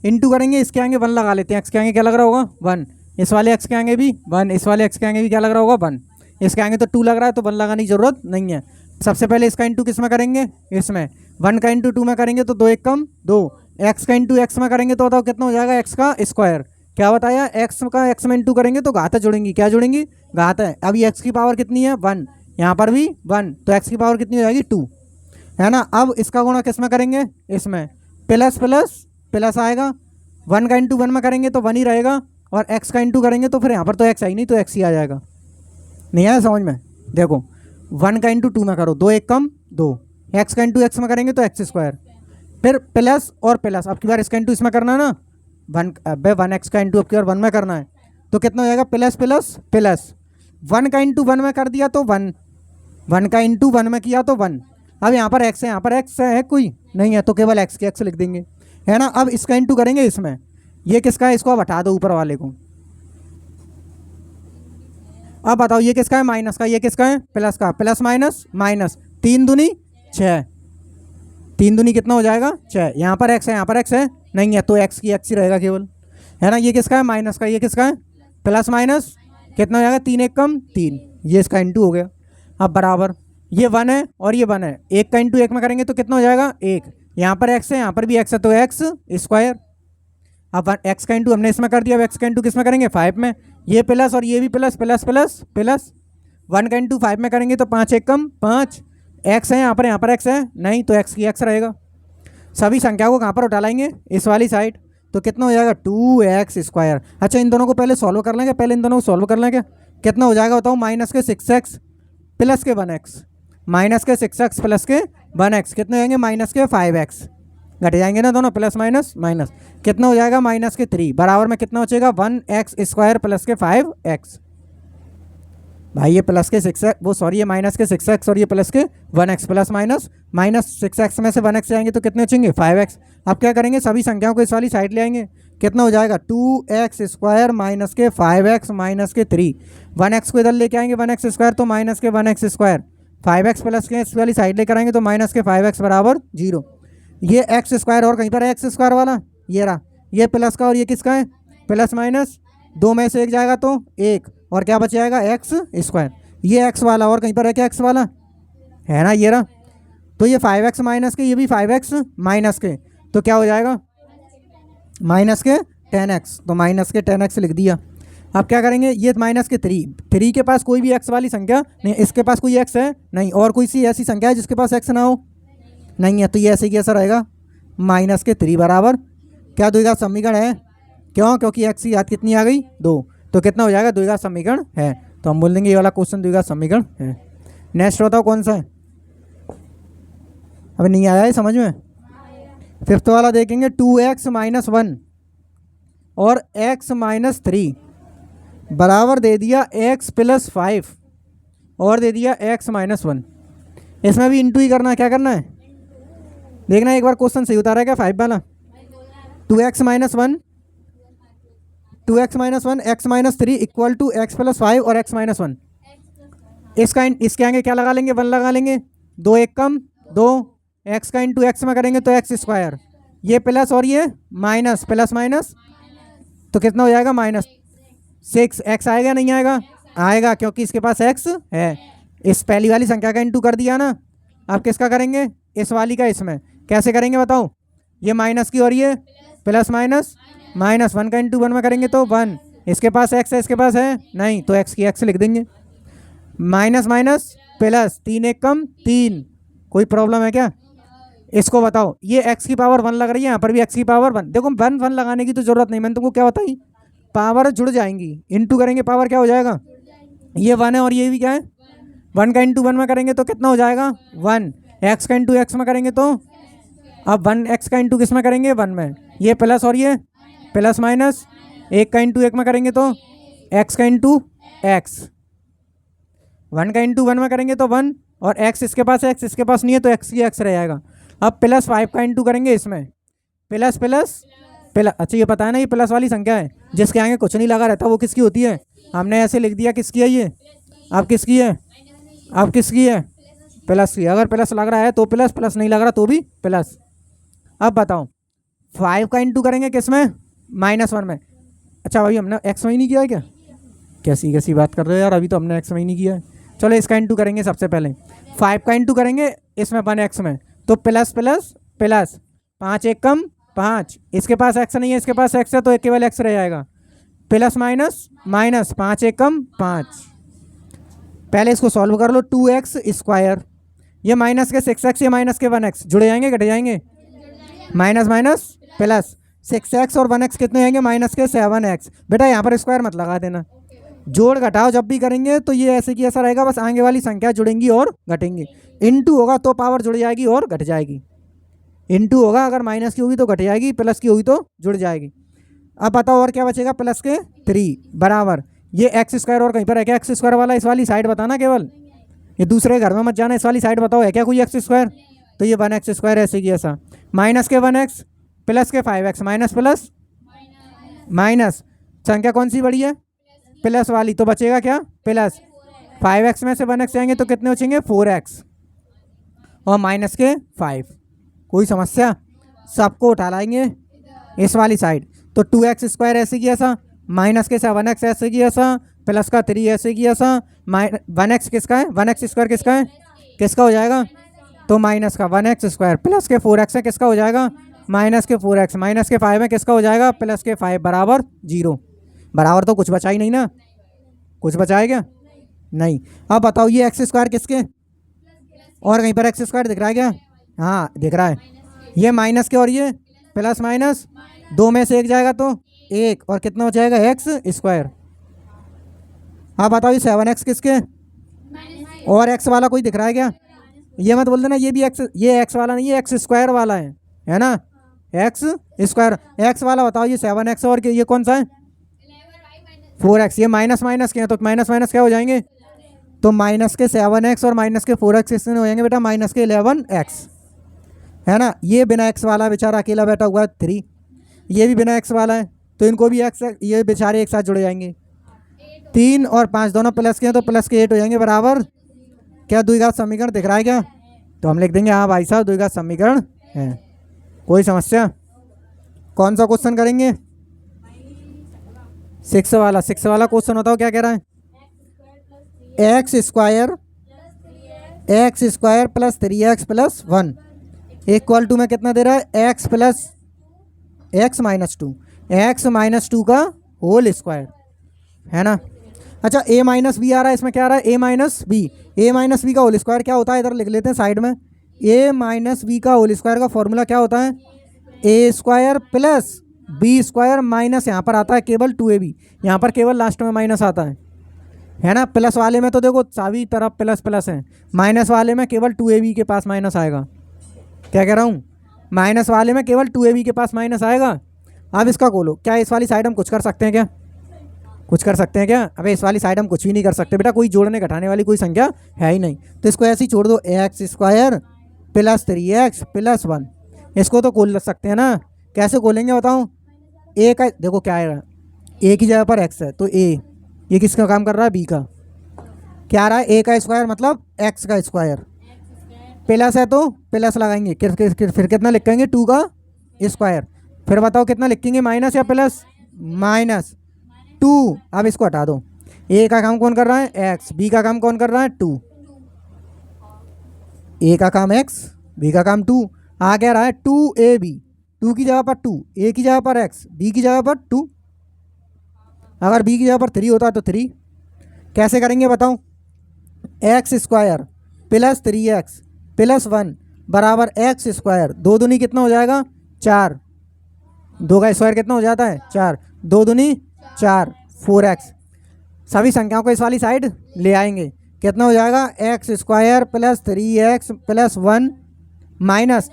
इंटू करेंगे, इसके आगे 1 लगा लेते हैं। x के आगे क्या लग रहा होगा? 1। इस वाले x के आगे भी 1, इस वाले x के आगे भी क्या लग रहा होगा? 1। इसके आगे तो 2 लग रहा है तो 1 लगाने की जरूरत नहीं है। सबसे पहले इसका इंटू किस में करेंगे? इसमें। 1 का इंटू 2 में करेंगे तो 2 1 कम 2। x का इंटू x में करेंगे तो बताओ कितना हो जाएगा? x का स्क्वायर। क्या बताया? x का x में इंटू करेंगे तो घात जुड़ेंगी। क्या जुड़ेंगी? घात है। अभी x की पावर कितनी है? 1। यहाँ पर भी 1, तो x की पावर कितनी हो जाएगी? 2, है ना। अब इसका गुणा किस में करेंगे? इसमें। प्लस प्लस प्लस आएगा। 1 का इंटू 1 में करेंगे तो 1 ही रहेगा, और x का इंटू करेंगे तो फिर यहाँ पर तो x आई नहीं, तो x ही आ जाएगा। नहीं आया समझ में? देखो 1 का इंटू 2 में करो, 2 1 कम 2। x का इंटू x में करेंगे तो x स्क्वायर, फिर प्लस और प्लस। अब की बार इसका इंटू इसमें करना है ना, 1x का इंटू अब की बार 1 में करना है, तो कितना हो जाएगा? Plus plus plus. 1 का इंटू 1 में कर दिया तो 1, 1 का इंटू 1 में किया तो 1। अब यहाँ पर x है, यहाँ पर x है कोई नहीं है, तो केवल x के x लिख देंगे, है ना। अब इसका इंटू करेंगे इसमें। ये किसका है? इसको अब हटा दो ऊपर वाले को। अब बताओ ये किसका है, माइनस का, ये किसका है, प्लस का, प्लस माइनस माइनस, 3 दूनी 6, 3 दूनी कितना हो जाएगा 6, यहाँ पर एक्स है, यहाँ पर एक्स है नहीं है, तो एक्स की एक्स ही रहेगा केवल, है ना। ये किसका है, माइनस का, ये किसका है, प्लस माइनस कितना हो जाएगा, 3 एक कम 3, ये इसका इंटू हो गया। अब बराबर ये 1 है और ये 1 है, एक का इंटू एक में करेंगे तो कितना हो जाएगा 1, यहाँ पर एक्स है यहाँ पर भी एक्स है तो एक्स स्क्वायर। अब एक्स का इंटू हमने इसमें कर दिया, अब एक्स का इंटू किस में करेंगे 5 में, ये प्लस और ये भी प्लस प्लस प्लस प्लस, 1 का इंटू 5 में करेंगे तो 5 एक कम 5, एक्स है यहाँ पर एक्स है नहीं, तो एक्स की एक्स रहेगा। सभी संख्या को कहाँ पर उठा लाएंगे, इस वाली साइड, तो कितना हो जाएगा 2x स्क्वायर। अच्छा इन दोनों को पहले सॉल्व कर लेंगे, पहले इन दोनों को सॉल्व कर लेंगे, कितना हो जाएगा बताओ, माइनस के 6x प्लस के 1x, माइनस के 6x प्लस के 1x कितने हो जाएंगे, माइनस के 5x, घट जाएंगे ना दोनों, प्लस माइनस माइनस, कितना हो जाएगा माइनस के 3, बराबर में कितना बचेगा 1x स्क्वायर प्लस के 5x। भाई ये प्लस के 6x, वो सॉरी ये माइनस के 6x और ये प्लस के 1x, plus minus minus 6x में से 1x जाएंगे तो कितने बचेंगे 5x। अब क्या करेंगे, सभी संख्याओं को इस वाली साइड ले आएंगे, कितना हो जाएगा 2x स्क्वायर माइनस के 5x माइनस के 3, 1x को इधर लेके आएंगे 1x स्क्वायर तो माइनस के 1x स्क्वायर, 5x प्लस के इस वाली साइड लेकर आएंगे तो माइनस के 5x बराबर 0। ये एक्स स्क्वायर और कहीं पर एक्स स्क्वायर वाला ये रहा, ये प्लस का और ये किसका है प्लस माइनस, 2 में से 1 जाएगा तो 1 और क्या बच जाएगा एक्स स्क्वायर, ये एक्स वाला और कहीं पर है क्या एक्स वाला, है ना ये रहा, तो ये 5x माइनस के, ये भी 5x माइनस के, तो क्या हो जाएगा माइनस के 10x, तो माइनस के 10x लिख दिया। अब क्या करेंगे, ये माइनस के 3 के पास कोई भी x वाली संख्या नहीं, इसके पास कोई x है नहीं, और कोई सी ऐसी संख्या है जिसके पास x ना हो, नहीं है, तो ये ऐसे कैसा रहेगा माइनस के 3 बराबर क्या द्विघात समीकरण है, क्यों, क्योंकि x की घात कितनी आ गई 2, तो कितना हो जाएगा द्विघात समीकरण है, तो हम बोल देंगे ये वाला क्वेश्चन द्विघात समीकरण है। नेक्स्ट बताओ कौन सा है, अभी नहीं आया है समझ में। फिफ्थ वाला देखेंगे, 2x माइनस 1 और x माइनस 3 बराबर दे दिया x प्लस 5 और दे दिया x माइनस 1, इसमें भी इंटू ही करना है, क्या करना है देखना एक बार क्वेश्चन सही उतारा है क्या 5 वाला, 2x minus 1 x minus 3 equal to x plus 5 और x माइनस 1, इसके आगे क्या लगा लेंगे 1 लगा लेंगे, 2 एक कम 2, x का इंटू एक्स में करेंगे तो एक्स स्क्वायर, ये प्लस और ये माइनस, प्लस माइनस तो कितना हो जाएगा माइनस 6, x आएगा नहीं आएगा, आएगा क्योंकि इसके पास x है, इस पहली वाली संख्या का इंटू कर दिया ना। अब किसका करेंगे, इस वाली का, इसमें कैसे करेंगे बताओ, ये माइनस की और ये प्लस माइनस माइनस, 1 का इंटू 1 में करेंगे तो 1, इसके पास x है इसके पास है नहीं, तो x की x लिख देंगे, माइनस माइनस प्लस, 3 एक कम 3, कोई प्रॉब्लम है क्या, इसको बताओ, ये x की पावर 1 लग रही है, यहाँ पर भी x की पावर 1, देखो 1 लगाने की तो जरूरत नहीं, मैंने तुमको क्या बताई, पावर जुड़ जाएंगी, इंटू करेंगे पावर क्या हो जाएगा, ये 1 है और ये भी क्या है, 1 का इंटू 1 में करेंगे तो कितना हो जाएगा 1, x का इंटू एक्स में करेंगे तो, अब 1x का इंटू किस में करेंगे 1 में, ये प्लस और ये प्लस माइनस, 1 का इंटू 1 में करेंगे तो x का इंटू एक्स, 1 का इंटू 1 में करेंगे तो 1 और x इसके पास x इसके पास नहीं है तो x की x रह जाएगा। अब प्लस 5 का इंटू करेंगे इसमें, प्लस प्लस प्लस, अच्छा ये पता है ना ये प्लस वाली संख्या है जिसके आगे कुछ नहीं लगा रहता वो किसकी होती है, हमने ऐसे लिख दिया किसकी है ये, अब किसकी है, अब किसकी है प्लस की, अगर प्लस लग रहा है तो प्लस, प्लस नहीं लग रहा तो भी प्लस। अब बताओ 5 का इंटू करेंगे किस में -1 में, अच्छा भाई हमने एक्स में ही नहीं किया है क्या, कैसी कैसी बात कर रहे हो यार, अभी तो हमने एक्स में ही नहीं किया है। चलो इसका इंटू करेंगे सबसे पहले, 5 का इंटू करेंगे इसमें 1x में तो प्लस प्लस प्लस, 5 एक कम 5, इसके पास x नहीं है इसके पास x है तो केवल x रह जाएगा, प्लस माइनस माइनस, 5 एक कम 5, पहले इसको सॉल्व कर लो, 2x स्क्वायर, ये माइनस के 6x ये माइनस के 1x जुड़े जाएंगे घट जाएंगे, माइनस माइनस प्लस, 6x और 1x कितने आएंगे माइनस के 7x, बेटा यहाँ पर स्क्वायर मत लगा देना, जोड़ घटाओ जब भी करेंगे तो ये ऐसे की ऐसा रहेगा, बस आगे वाली संख्या जुड़ेंगी और घटेंगी, इनटू होगा तो पावर जुड़ जाएगी और घट जाएगी, इनटू होगा अगर माइनस की होगी तो घट जाएगी, प्लस की होगी तो जुड़ जाएगी। अब बताओ और क्या बचेगा, प्लस के 3 बराबर, ये एक्स स्क्वायर और कहीं पर है क्या एक्स स्क्वायर वाला, इस वाली साइड बताना केवल, ये दूसरे घर में मत जाना, इस वाली साइड बताओ है क्या कोई एक्स स्क्वायर, तो ये 1x स्क्वायर ऐसे की ऐसा, माइनस के 1x प्लस के 5x, माइनस प्लस माइनस, संख्या कौन सी बड़ी है प्लस वाली, तो बचेगा क्या प्लस 5x में से 1x जाएंगे तो कितने बचेंगे 4x और माइनस के 5। कोई समस्या? सबको उठा लाएंगे इस वाली साइड, तो 2x² ऐसे किया सा, माइनस के 7x ऐसे किया सा, प्लस का 3 ऐसे किया सा, 1x किसका है 1x² किसका है, किसका हो जाएगा, तो माइनस का 1x² प्लस के 4x है किसका हो जाएगा माइनस के 4x, माइनस के 5 है किसका हो जाएगा प्लस के 5 बराबर 0। बराबर तो कुछ बचा ही नहीं ना, कुछ बचा है क्या, नहीं। अब बताओ ये x² किसके, और कहीं पर x² दिख रहा है क्या, हाँ दिख रहा है, ये माइनस के और ये प्लस माइनस, दो में से एक जाएगा तो एक, और कितना हो जाएगा x²। अब बताओ ये 7x किसके, और x वाला कोई दिख रहा है क्या, ये मत बोल देना ये भी x, ये x वाला नहीं है x² वाला है ना, x²। x वाला बताओ ये 7x और ये कौन सा है 4x, ये माइनस माइनस के हैं तो माइनस माइनस क्या हो जाएंगे, तो माइनस के 7x और माइनस के 4x कितने हो जाएंगे बेटा माइनस के 11x, है ना। ये बिना x वाला बेचारा अकेला बैठा हुआ है 3, ये भी बिना x वाला है तो इनको भी x, ये बेचारे एक साथ जुड़ जाएंगे, 3 और 5 दोनों प्लस के हैं तो प्लस के 8 हो जाएंगे बराबर, क्या द्विघात समीकरण दिख रहा है क्या, तो हम लिख देंगे हाँ भाई साहब द्विघात समीकरण है। कोई समस्या? कौन सा क्वेश्चन करेंगे 6 वाला, 6 वाला क्वेश्चन बताओ क्या कह रहा है, x² plus 3x plus 1 equal to में कितना दे रहा है x प्लस x माइनस 2 का होल स्क्वायर, है ना। अच्छा a माइनस बी आ रहा है, इसमें क्या आ रहा है a माइनस बी का होल स्क्वायर क्या होता है, इधर लिख लेते हैं साइड में, a माइनस बी का होल स्क्वायर का फॉर्मूला क्या होता है a² प्लस b² माइनस यहाँ पर आता है केवल 2ab, यहाँ पर केवल लास्ट में माइनस आता है ना। प्लस वाले में तो देखो सभी तरफ प्लस प्लस है, माइनस वाले में केवल 2ab के पास माइनस आएगा, क्या कह रहा हूँ माइनस वाले में केवल 2ab के पास माइनस आएगा। अब इसका खोलो, क्या इस वाली साइड हम कुछ कर सकते हैं क्या, कुछ कर सकते हैं क्या, अबे इस वाली साइड हम कुछ भी नहीं कर सकते बेटा, कोई जोड़ने घटाने वाली कोई संख्या है ही नहीं, तो इसको ऐसे ही छोड़ दो x² प्लस 3x प्लस 1, इसको तो खोल सकते हैं ना, कैसे खोलेंगे बताओ, a का देखो क्या है a की जगह पर x है तो a, ये किसका काम कर रहा है b का, क्या आ रहा है a का स्क्वायर मतलब x का स्क्वायर, प्लस है तो प्लस लगाएंगे, फिर कितना लिखेंगे 2 का स्क्वायर, फिर बताओ कितना लिखेंगे माइनस या प्लस माइनस 2। अब इसको हटा दो, a का काम कौन कर रहा है x, b का काम कौन कर रहा है 2, a का काम x b का काम 2, आ क्या रहा है 2ab, 2 की जगह पर 2, a की जगह पर x b की जगह पर 2, अगर b की जगह पर 3 होता तो 3, कैसे करेंगे बताओ, x² प्लस 3x प्लस 1 बराबर x², 2 दूनी कितना हो जाएगा 4, 2 का स्क्वायर कितना हो जाता है 4, 2 दूनी 4 4x, सभी संख्याओं को इस वाली साइड ले आएंगे, कितना हो जाएगा x² plus 3x plus 1 minus,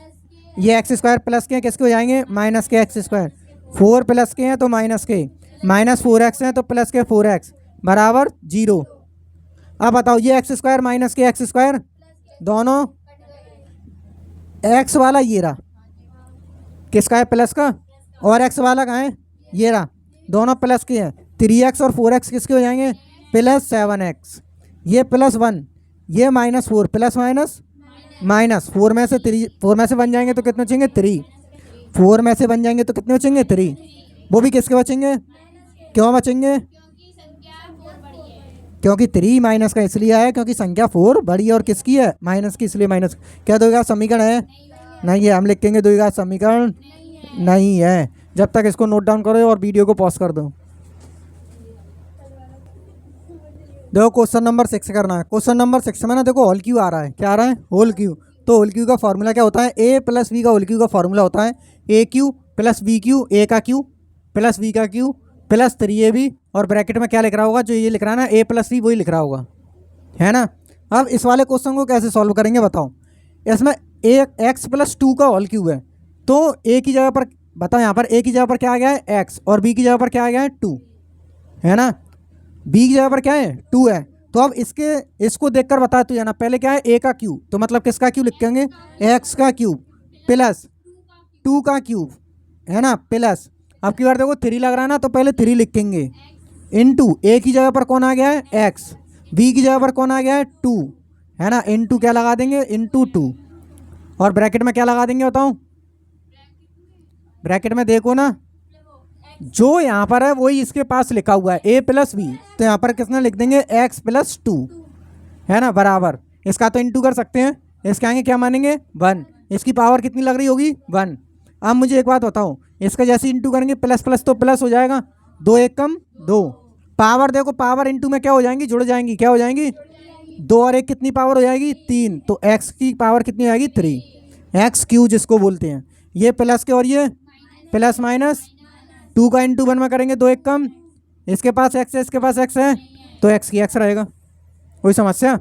ये x² प्लस के किसके हो जाएंगे माइनस के x², 4 प्लस के हैं तो माइनस के, माइनस 4x हैं तो प्लस के 4x बराबर 0। अब बताओ ये x² माइनस के x² दोनों, x वाला ये रहा किसका है प्लस का, और x वाला कहाँ है ये रहा, दोनों प्लस के हैं, 3x और 4x किसके हो जाएंगे प्लस 7x, ये प्लस 1 ये माइनस 4 प्लस माइनस माइनस, 4 में से 3, 4 में से बन जाएंगे तो कितने बचेंगे 3, 4 में से बन जाएंगे तो कितने बचेंगे 3, वो भी किसके बचेंगे, क्यों बचेंगे, क्योंकि 3 माइनस का इसलिए आया क्योंकि संख्या 4 बड़ी है और किसकी है माइनस की, इसलिए माइनस। क्या द्विघात समीकरण है, नहीं है, हम लिखेंगे द्विघात समीकरण नहीं है। जब तक इसको नोट डाउन करो और वीडियो को पॉज कर दो। देखो क्वेश्चन नंबर 6 करना है, क्वेश्चन नंबर 6 में ना देखो होल क्यू आ रहा है, क्या आ रहा है होल क्यू, तो होल क्यू का फॉर्मूला क्या होता है, a प्लस बी का होल क्यू का फॉर्मूला होता है AQ प्लस BQ, a का क्यू प्लस b का क्यू प्लस 3ab, और ब्रैकेट में क्या लिख रहा होगा, जो ये लिख रहा है ना a प्लस b वही लिख रहा होगा, है ना। अब इस वाले क्वेश्चन को कैसे सॉल्व करेंगे बताओ, इसमें x प्लस 2 का होल क्यू है, तो a की जगह पर बताओ, यहाँ पर a की जगह पर क्या आ गया है x, और b की जगह पर क्या आ गया है 2, है ना, b की जगह पर क्या है 2 है, तो अब इसको देखकर बता तू है ना, पहले क्या है a का क्यूब, तो मतलब किसका क्यूब लिखेंगे x का क्यूब प्लस 2 का क्यूब, है ना, प्लस अब की बार देखो 3 लग रहा है ना, तो पहले 3 लिखेंगे, इंटू ए की जगह पर कौन आ गया है एक्स, बी की जगह पर कौन आ गया है 2, है ना, इंटू क्या लगा देंगे इंटू 2, और ब्रैकेट में क्या लगा देंगे बताओ, ब्रैकेट में देखो ना जो यहाँ पर है वही इसके पास लिखा हुआ है ए प्लस बी, तो यहाँ पर कितना लिख देंगे एक्स प्लस 2, है ना, बराबर इसका तो इंटू कर सकते हैं, इसके आगे क्या मानेंगे 1, इसकी पावर कितनी लग रही होगी 1। अब मुझे एक बात बताओ, इसका जैसे इंटू करेंगे प्लस प्लस तो प्लस हो जाएगा, 2 1 कम 2, पावर देखो पावर इंटू में क्या हो जाएंगी जुड़ जाएंगी, क्या हो जाएंगी 2 और 1 कितनी पावर हो जाएगी 3, तो एक्स की पावर कितनी हो जाएगी 3, एक्स क्यू जिसको बोलते हैं। ये प्लस के और ये प्लस माइनस 2 का इंटू 1 में करेंगे 2 1 कम, इसके पास एक्स है इसके पास एक्स है, तो एक्स की एक्स रहेगा, कोई समस्या।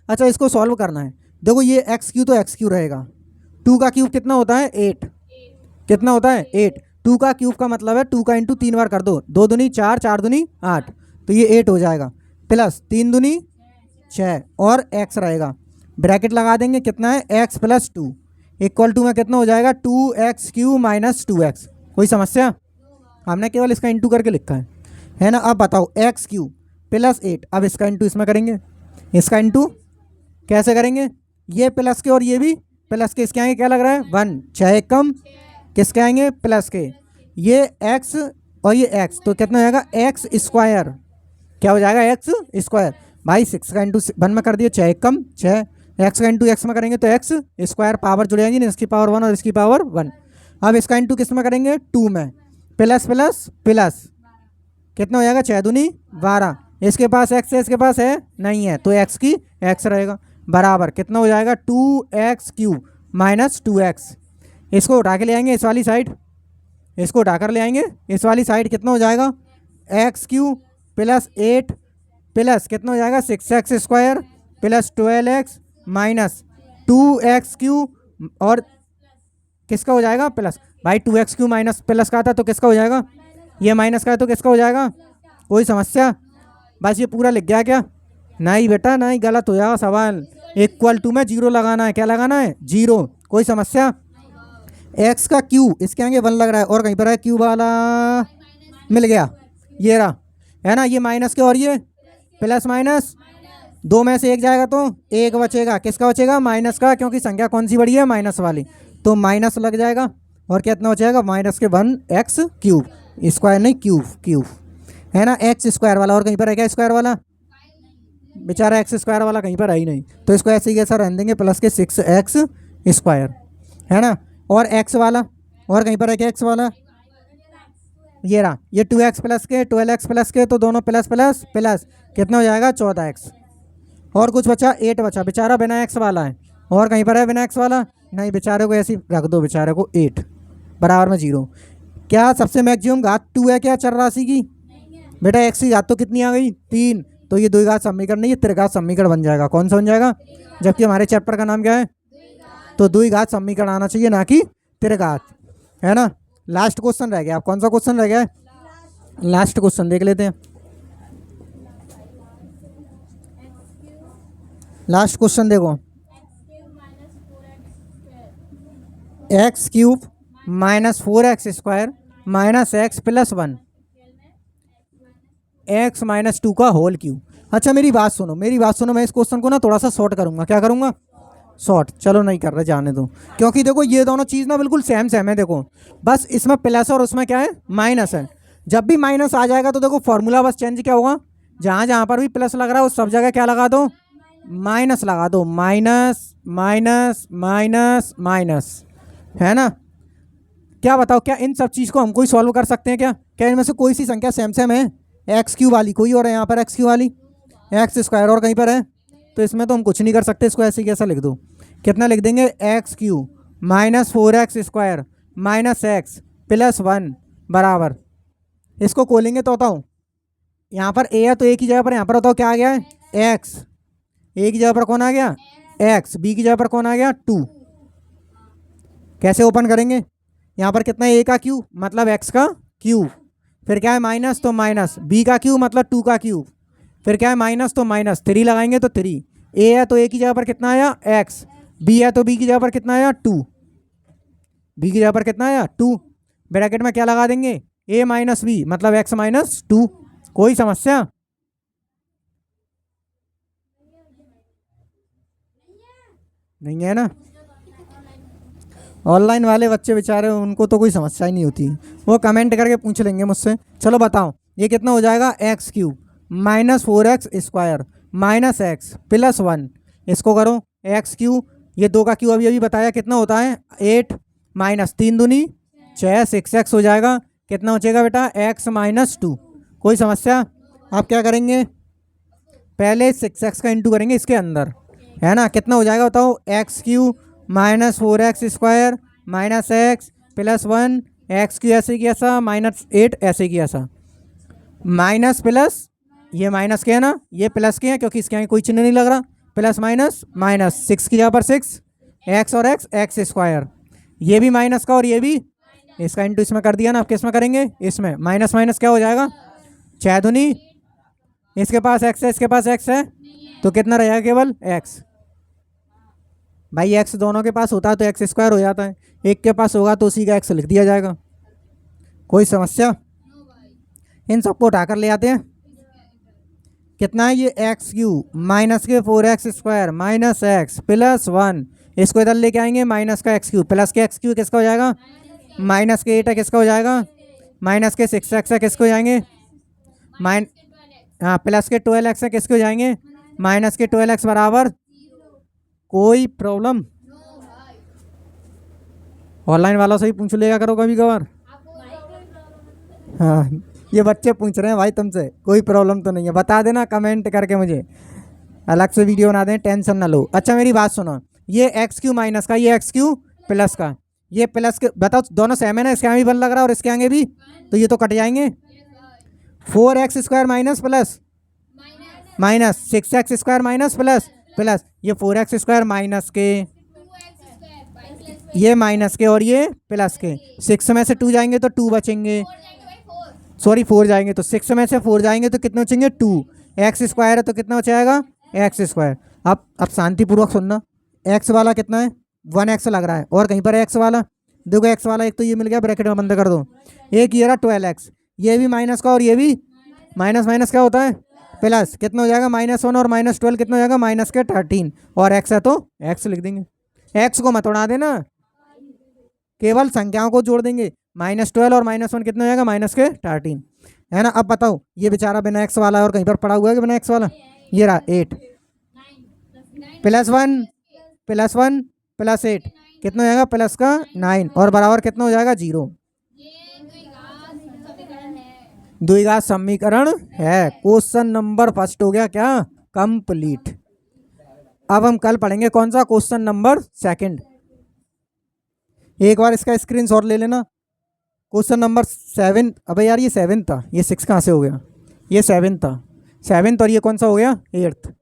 अच्छा इसको सॉल्व करना है, देखो ये एक्स क्यू तो एक्स क्यू रहेगा, 2 का क्यूब कितना होता है 8, कितना होता है 8, 2 का क्यूब का मतलब है 2 का इंटू 3 बार कर दो, 2 दूनी 4 4 दूनी 8, तो ये 8 हो जाएगा, प्लस 3 दूनी 6 और एक्स रहेगा, ब्रैकेट लगा देंगे कितना है एक्स प्लस 2 इक्वल टू में कितना हो जाएगा 2x क्यू माइनस 2x, कोई समस्या। हमने केवल इसका इंटू करके लिखा है ना। अब बताओ एक्स क्यू प्लस 8, अब इसका इंटू इसमें करेंगे, इसका इंटू कैसे करेंगे, ये प्लस के और ये भी प्लस के, इसके आएंगे क्या लग रहा है 1, 6 1 कम, किसके आएंगे प्लस के, ये एक्स और ये एक्स, तो कितना हो जाएगा एक्स स्क्वायर, क्या हो जाएगा एक्स स्क्वायर, भाई 6 का इंटू 1 में कर दिए 6 1 कम 6, एक्स का इंटू एक्स में करेंगे तो एक्स स्क्वायर, पावर जुड़ जाएंगी, इसकी पावर 1 और इसकी पावर 1। अब इसका इंटू किस में करेंगे 2 में, प्लस प्लस प्लस कितना हो जाएगा 6 दूनी 12, इसके पास एक्स है इसके पास है नहीं है, तो एक्स की एक्स रहेगा, बराबर कितना हो जाएगा 2x क्यूब माइनस 2x, इसको उठा के ले आएंगे इस वाली साइड, इसको उठाकर ले आएंगे इस वाली साइड, कितना हो जाएगा एक्स क्यूब प्लस 8 प्लस कितना हो जाएगा 6x square plus 12x minus 2x cube, और किसका हो जाएगा प्लस, भाई 2x क्यूब माइनस प्लस का था तो किसका हो जाएगा, ये माइनस का है तो किसका हो जाएगा, कोई समस्या। बस ये पूरा लिख गया क्या, नहीं बेटा नहीं, गलत हो जाएगा सवाल, इक्वल टू में 0 लगाना है, क्या लगाना है 0, कोई समस्या। x का क्यू इसके आगे 1 लग रहा है और कहीं पर है क्यू वाला, मिल गया ये रहा, है ना, ये माइनस के और ये प्लस माइनस, 2 में से 1 जाएगा तो 1 बचेगा, किसका बचेगा माइनस का, क्योंकि संख्या कौन सी बड़ी है माइनस वाली, तो माइनस लग जाएगा, और कितना बचेगा माइनस के 1x क्यूब, स्क्वायर नहीं क्यूब क्यूब, है ना, एक्स स्क्वायर वाला, और कहीं पर है क्या स्क्वायर वाला, बेचारा एक्स स्क्वायर वाला कहीं पर है ही नहीं, तो इसको ऐसे ही ऐसा रहने देंगे प्लस के 6x स्क्वायर, है ना, और एक्स वाला, और कहीं पर है क्या एक्स वाला, ये रहा, ये 2x प्लस के 12x प्लस के, तो दोनों प्लस प्लस प्लस कितना हो जाएगा 14x, और कुछ बचा 8 बचा, बेचारा बिना एक्स वाला है, और कहीं पर है बिना एक्स वाला नहीं, बेचारे को ऐसे ही रख दो, बेचारे को 8 बराबर में 0। क्या सबसे मैक्सिमम घात 2 है क्या चर राशि की, बेटा एक्स की घात तो कितनी आ गई 3, तो ये द्विघात समीकरण नहीं, ये त्रिघात समीकरण बन जाएगा, कौन सा बन जाएगा, जबकि हमारे चैप्टर का नाम क्या है, तो द्विघात समीकरण आना चाहिए ना कि त्रिघात, है ना। लास्ट क्वेश्चन रह गया, आप कौन सा क्वेश्चन रह गया है, लास्ट क्वेश्चन देख लेते हैं, लास्ट क्वेश्चन देखो, x cube minus 4x square minus x plus 1 x minus 2 का होल क्यूब। अच्छा मेरी बात सुनो, मेरी बात सुनो, मैं इस क्वेश्चन को ना थोड़ा सा शॉर्ट करूंगा, क्या करूंगा शॉर्ट, चलो नहीं कर रहे जाने दो, क्योंकि देखो ये दोनों चीज़ ना बिल्कुल सेम सेम है, देखो बस इसमें प्लस और उसमें क्या है माइनस है, जब भी माइनस आ जाएगा तो देखो फॉर्मूला बस चेंज क्या होगा, जहाँ जहाँ पर भी प्लस लग रहा है उस सब जगह क्या लगा दो माइनस लगा दो, माइनस माइनस माइनस माइनस, है ना। क्या बताओ क्या इन सब चीज़ को हम कोई सॉल्व कर सकते हैं क्या, क्या इनमें से कोई सी संख्या सेम सेम है, एक्स क्यू वाली कोई और है यहाँ पर एक्स क्यू वाली, एक्स स्क्वायर और कहीं पर है, तो इसमें तो हम कुछ नहीं कर सकते, इसको ऐसे कैसा लिख दो, कितना लिख देंगे x Q minus 4x square minus x plus 1 बराबर, इसको खोलेंगे तो बताओ यहाँ पर ए है तो ए की जगह पर यहाँ पर बताओ क्या आ गया है एक्स, ए की जगह पर कौन आ गया एक्स, बी की जगह पर कौन आ गया 2, कैसे ओपन करेंगे, यहाँ पर कितना है ए का क्यूब मतलब एक्स का क्यूब, फिर क्या है माइनस तो माइनस बी का क्यूब मतलब 2 का क्यूब, फिर क्या है माइनस तो माइनस 3 लगाएंगे तो 3, ए है तो ए की जगह पर कितना आया एक्स, बी है तो बी की जगह पर कितना आया 2, बी की जगह पर कितना आया 2, ब्रैकेट में क्या लगा देंगे ए माइनस बी मतलब एक्स माइनस 2, कोई समस्या? नहीं है ना? ऑनलाइन वाले बच्चे बेचारे, उनको तो कोई समस्या ही नहीं होती, वो कमेंट करके पूछ लेंगे मुझसे। चलो बताओ, ये कितना हो जाएगा? X cube minus 4x square minus x plus 1। इसको करो एक्स क्यूब, ये 2 का क्यू अभी अभी बताया कितना होता है? 8 माइनस 3 दूनी 6, 6x हो जाएगा। कितना बचेगा बेटा? x minus 2। कोई समस्या? आप क्या करेंगे? पहले 6x का इंटू करेंगे इसके अंदर, है ना? कितना हो जाएगा बताओ? X Q minus 4x square minus x plus 1। X Q ऐसे की ऐसा माइनस 8 ऐसे की ऐसा, माइनस प्लस, ये माइनस के है ना, ये प्लस के हैं क्योंकि इसके आगे कोई चिन्ह नहीं लग रहा। प्लस माइनस माइनस 6 की यहाँ पर 6, एक्स और एक्स एक्स स्क्वायर, ये भी माइनस का और ये भी, इसका इंटू इसमें कर दिया ना। आप किसमें करेंगे? इसमें। माइनस माइनस क्या हो जाएगा? 6 दूनी, इसके पास एक्स है इसके पास एक्स है, तो कितना रहेगा? केवल एक्स। भाई एक्स दोनों के पास होता है तो एक्स स्क्वायर हो जाता है, एक के पास होगा तो उसी का एक्स लिख दिया जाएगा। कोई समस्या? इन सबको उठाकर ले आते हैं। कितना है ये? एक्स क्यू माइनस के 4x square minus x plus 1। इसको इधर लेके आएंगे, माइनस का एक्स क्यू प्लस के एक्स क्यू किसका हो जाएगा? माइनस के 8 है किसका हो जाएगा? माइनस के 6x है किसको हो जाएंगे? हाँ प्लस के 12x है किसके हो जाएंगे? माइनस के 12x बराबर। कोई प्रॉब्लम? ऑनलाइन वालों से ही पूछ लिया करो कभी कभार। हाँ ये बच्चे पूछ रहे हैं भाई तुमसे, कोई प्रॉब्लम तो नहीं है? बता देना कमेंट करके, मुझे अलग से वीडियो बना दें, टेंशन ना लो। अच्छा मेरी बात सुनो, ये एक्स क्यू माइनस का, ये एक्स क्यू प्लस का, ये प्लस के बताओ दोनों सेम है ना? इसके आगे भी 1 लग रहा है और इसके आगे भी, तो ये तो कट जाएंगे। 4x square minus plus minus 6x square minus plus plus, ये 4x स्क्वायर माइनस के, ये माइनस के और ये प्लस के। 6 में से 2 जाएंगे तो 2 बचेंगे, सॉरी 4 जाएंगे तो 6 में से 4 जाएंगे तो कितने बचेंगे? 2। एक्स स्क्वायर है तो कितना बचाएगा? X square. अब शांतिपूर्वक सुनना, एक्स वाला कितना है? 1x लग रहा है, और कहीं पर एक्स वाला देखो, एक्स वाला एक तो ये मिल गया, ब्रैकेट में बंद कर दो। एक ये रहा 12x, ये भी माइनस का और ये भी माइनस, माइनस क्या होता है? प्लस। कितना हो जाएगा? -1 और -12 कितना हो जाएगा? माइनस के 13, और एक्स है तो एक्स लिख देंगे। एक्स को मत उड़ा देना, केवल संख्याओं को जोड़ देंगे। -12 और -1 कितना हो जाएगा? माइनस के 13, है ना? अब बताओ, ये बेचारा बिना एक्स वाला है और कहीं पर पड़ा हुआ है कि बिना एक्स वाला? ये रहा 8 प्लस 1 प्लस 1 प्लस 8 कितना हो जाएगा? प्लस का 9, और बराबर कितना हो जाएगा? 0। द्विघात समीकरण है। क्वेश्चन नंबर फर्स्ट हो गया क्या? कंप्लीट। अब हम कल पढ़ेंगे कौन सा? Question number second. एक बार इसका स्क्रीनशॉट ले लेना। Question number 7। अबे यार ये 7 था, ये 6 कहाँ से हो गया? ये 7 था, 7 और ये कौन सा हो गया? 8।